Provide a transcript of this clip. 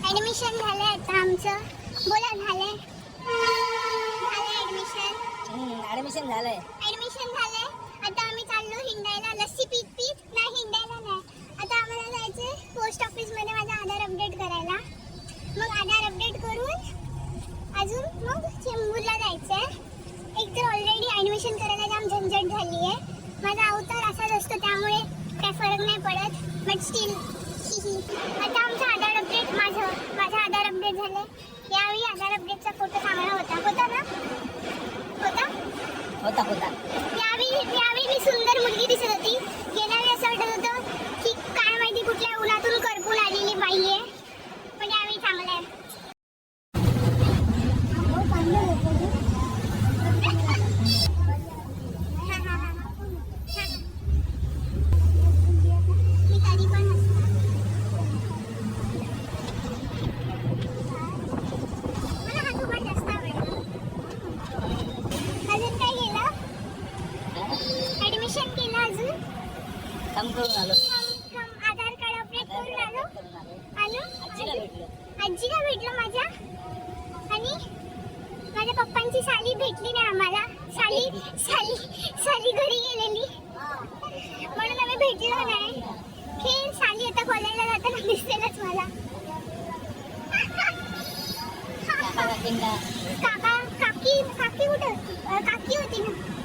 Admission झालंय आता आमचं. बोला झालंय. ऍडमिशन झालंय. ऍडमिशन झालंय. आता आम्ही चाललो हिंडायला. लस्सी पीत पीत. नाही हिंडायला नाही. आता आम्हाला जायचंय पोस्ट ऑफिस मध्ये माझा आधार अपडेट करायला. मग आधार अपडेट करून अजून मग चेंबूरला जायचंय. एक तर ऑलरेडी ऍडमिशन करायला जाम झंझट झाली आहे. माझा अवतार असाच असतो त्यामुळे काय फरक नाही पडत. बट स्टील आता आमचा आधार अपडेट माझा आधार अपडेट झालंय. यावेळी आधार अपडेटचा फोटो चांगला होता ना? होता. यावेळी मी सुंदर मुलगी दिसत होती. गेल्या वेळी असं वाटत होतं की काय माहिती कुठल्या उन्हातून करपून आलेली बाई आहे. पण यावेळी चांगलं आहे. मी तरी पण मला हा तुम्हाला जास्त आवडला. अजून काय केलं? ऍडमिशन केलं अजून? काम करून आलो. आधार कार्ड अपडेट करून आलो. आजीला भेटलो माझ्या. आणि माझ्या पप्पांची साली भेटली नाही आम्हाला. साली घरी गेलेली म्हणून आम्ही भेटलो नाही. हे साली आता कॉलेजला जाताना दिसतेलच मला. काकी कुठं? काकी होती ना.